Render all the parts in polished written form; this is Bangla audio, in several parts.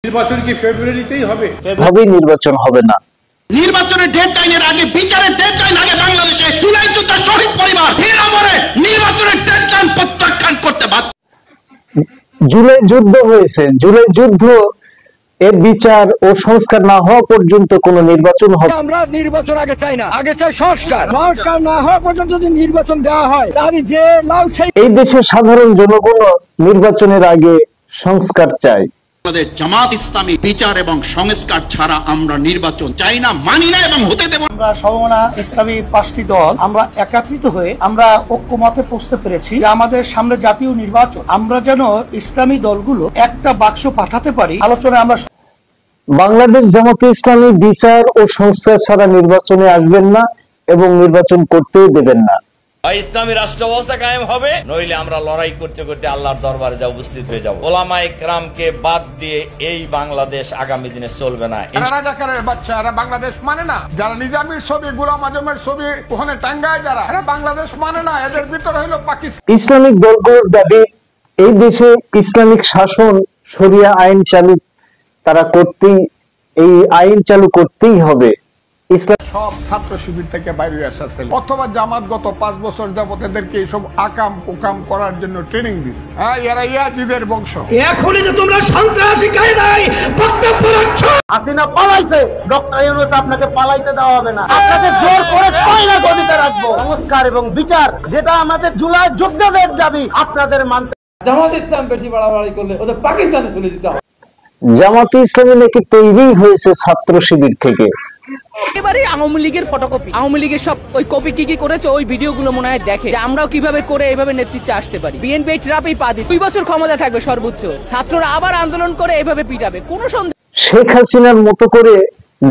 নির্বাচন কি ফেব্রুয়ারিতেই হবে? নির্বাচন হবে না। নির্বাচনের ডেডলাইনের আগে, বিচারের ডেডলাইন আগে বাংলাদেশে জুলাই যোদ্ধার শহীদ পরিবার নির্বাচনের ডেডলাইন প্রত্যাখ্যান করতে বাধ্য। জুলাই যুদ্ধ হয়েছে, জুলাই যুদ্ধ এর বিচার ও সংস্কার না হওয়া পর্যন্ত কোন নির্বাচন হবে। আমরা নির্বাচন আগে চাই না, আগে চাই সংস্কার। সংস্কার না হওয়া পর্যন্ত যদি নির্বাচন দেওয়া হয় তাহলে যে লাউ সেই। এই দেশের সাধারণ জনগণ নির্বাচনের আগে সংস্কার চাই। আমাদের জামাত ইসলামী বিচার এবং সংস্কার ছাড়া আমরা নির্বাচন চাই না, মানি না এবং হতে দেব। আমরা সমমনা ইসলামী 5টি দল আমরা একত্রিত হয়ে আমরা ঐক্যমতে পৌঁছতে পেরেছি যে আমাদের সামনে জাতীয় নির্বাচন, আমরা যেন ইসলামী দলগুলো একটা বাক্স পাঠাতে পারি। আলোচনায় আমরা বাংলাদেশ জামাতে ইসলামী বিচার ও সংস্কার ছাড়া নির্বাচনে আসবেন না এবং নির্বাচন করতেই দেবেন না। ইসলামী রাষ্ট্র ব্যবস্থা কায়েম হবে, নইলে আমরা লড়াই করতে করতে আল্লাহর দরবারে যা উপস্থিত হয়ে যাব। ওলামায়ে কেরামকে বাদ দিয়ে এই বাংলাদেশ আগামী দিনে চলবে না। রাজাকারের বাচ্চারা বাংলাদেশ মানে না, যারা নিজামীর ছবি, গোলাম আজমের ছবি ওখানে টাঙ্গায়, যারা বাংলাদেশ মানে না, এদের ভিতরে হলো পাকিস্তান। ইসলামিক দলগুলোর দাবি এই দেশে ইসলামিক শাসন, শরিয়া আইন চালু তারা করতেই, এই আইন চালু করতেই হবে। সব ছাত্র শিবির থেকে বাইরে আসছে অথবা জামাতগত 5 বছর যাবত এদেরকে এইসব আকাম কুকাম করার জন্য ট্রেনিং দিচ্ছে। এরা ইয়াজিদের বংশ। এখনই যে তোমরা সন্ত্রাসী কায়দায় বক্তব্য রাখছো। হাসিনা পালাইছে, ডক্টর ইউনূস আপনাকে পালাইতে দেওয়া হবে না। আপনাকে জোর করে কয়লা গদিতে রাখবো। সংস্কার এবং বিচার যেটা আমাদের জুলাই যোদ্ধাদের দাবি আপনাদের মানতে। জামাত ইসলাম বেশি বাড়াবাড়ি করলে ওদের পাকিস্তানে চলে যেতে হবে। জামাতে ইসলামী নাকি তৈরি হয়েছে ছাত্র শিবির থেকে। এবারে আওয়ামী লীগের ফটোকপি, আওয়ামী লীগের সব ওই কপি কি করেছে ওই ভিডিওগুলো মনে হয় দেখে যে আমরাও কিভাবে করে এইভাবে নেতৃত্বে আসতে পারি। বিএনপি ট্রাপেই পা দিচ্ছে, 2 বছর ক্ষমতা থাকবে সর্বোচ্চ, ছাত্ররা আবার আন্দোলন করে এইভাবে পিটাবে, কোনো সন্দেহ। শেখ হাসিনার মতো করে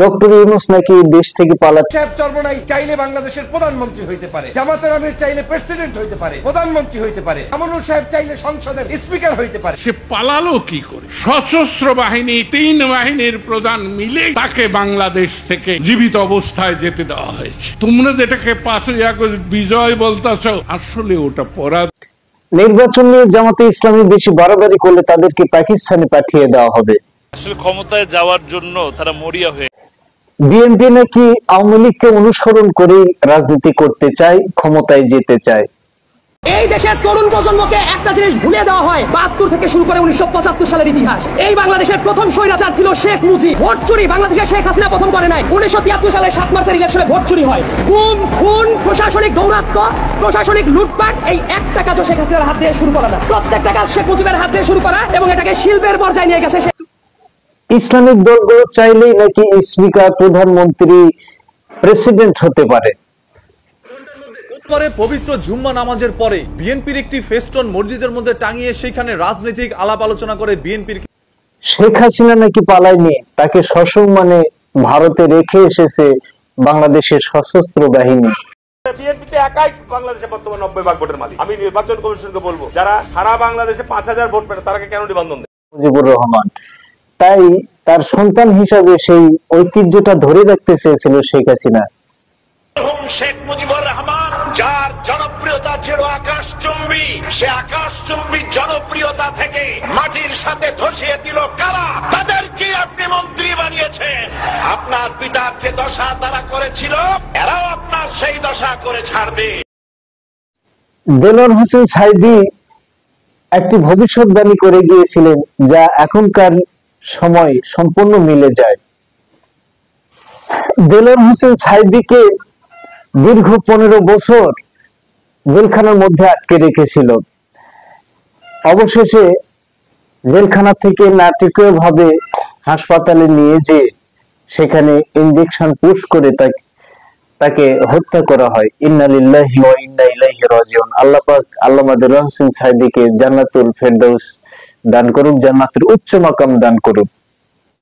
ডক্টর ইউনূস নাকি দেশ থেকে পালাচ্ছে। সাহেব চরমনাই চাইলে বাংলাদেশের প্রধানমন্ত্রী হইতে পারে, জামাতের আমির চাইলে প্রেসিডেন্ট হইতে পারে, প্রধানমন্ত্রী হইতে পারে, আমানুল সাহেব চাইলে সংসদের স্পিকার হইতে পারে। সে পালালো কি করে? সশস্ত্র বাহিনী 3 বাহিনীর প্রধান মিলে তাকে বাংলাদেশ থেকে জীবিত অবস্থায় যেতে দেওয়া হয়েছে। তোমরা যেটাকে 5ই আগস্ট বিজয় বলতেছো, আসলে ওটা পরাজয়। নির্বাচন নিয়ে জামাতে ইসলামী বেশি বাড়াবাড়ি করলে তাদেরকে পাকিস্তানে পাঠিয়ে দেওয়া হবে। আসলে ক্ষমতায় যাওয়ার জন্য তারা মরিয়া হয়ে। বিএনপি নাকি আওয়ামী লীগকে অনুসরণ করেই রাজনীতি করতে চায়, ক্ষমতায় যেতে চায়। এই দেশের তরুণ প্রজন্মকে একটা জিনিস ভুলে দেওয়া হয়, 72 থেকে শুরু করে 1975 সালের ইতিহাস। এই বাংলাদেশের প্রথম স্বৈরাচার ছিল শেখ মুজিব। ভোট চুরি বাংলাদেশে শেখ হাসিনা প্রথম করে নাই। 1973 সালে 7 মার্চের ইলেকশনে ভোট চুরি হয়। গুম, খুন, প্রশাসনিক দৌরাত্ম্য, প্রশাসনিক লুটপাট, এই একটা কাজও শেখ হাসিনার হাত দিয়ে শুরু করা না, প্রত্যেকটা কাজ শেখ মুজিবের হাত দিয়ে শুরু করা এবং এটাকে শিল্পের পর্যায়ে নিয়ে গেছে। ইসলামিক দলগুলো চাইলেই নাকি স্পিকার, প্রধানমন্ত্রী, প্রেসিডেন্ট হতে পারে। পবিত্র জুম্মা নামাজের পরে বিএনপির একটি ফেস্টন মসজিদের মধ্যে টাঙিয়ে সেখানে রাজনৈতিক আলাপ আলোচনা করে বিএনপির। শেখ হাসিনা নাকি পালায়নি, তাকে সসম্মানে ভারতে রেখে এসেছে বাংলাদেশের সশস্ত্র বাহিনী। বিএনপিতে একাই বাংলাদেশে বর্তমানে 90 ভাগ ভোটের মালিক। আমি নির্বাচন কমিশনকে বলবো, যারা সারা বাংলাদেশে 5000 ভোট পেয়ে তারাকে কেন নিবন্ধন দেয়? মুজিবুর রহমান তাই তার সন্তান হিসাবে সেই ঐতিহ্যটা ধরে রাখতে চেয়েছিল শেখ হাসিনা। শেখ মুজিবুর রহমান, যার জনপ্রিয়তা ছিল আকাশচুম্বী, সে আকাশচুম্বী জনপ্রিয়তা থেকে মাটির সাথে ধসিয়ে দিল কারা? তাদেরকে আপনি মন্ত্রী বানিয়েছেন। আপনার পিতার যে দশা তারা করেছিল, এরাও আপনার সেই দশা করে ছাড়বে। দেলোয়ার হোসেন সাঈদী একটি ভবিষ্যৎবাণী করে গিয়েছিলেন, যা এখনকার সময় সম্পূর্ণ মিলে যায়। দেলোয়ার হোসেন সাঈদীকে দীর্ঘ 15 বছর জেলখানার মধ্যে আটকে রেখেছিল। অবশেষে জেলখানা থেকে নাটকীয়ভাবে হাসপাতালে নিয়ে যেয়ে সেখানে ইনজেকশন পুশ করে তাকে হত্যা করা হয়। ইন্না লিল্লাহি ওয়া ইন্না ইলাইহি রাজিউন। আল্লাহ পাক আল্লামা দেলোয়ার হোসেন সাঈদীকে জান্নাতুল ফেরদাউস দান করুক, জান্নাতের উচ্চ মাকাম দান করুক।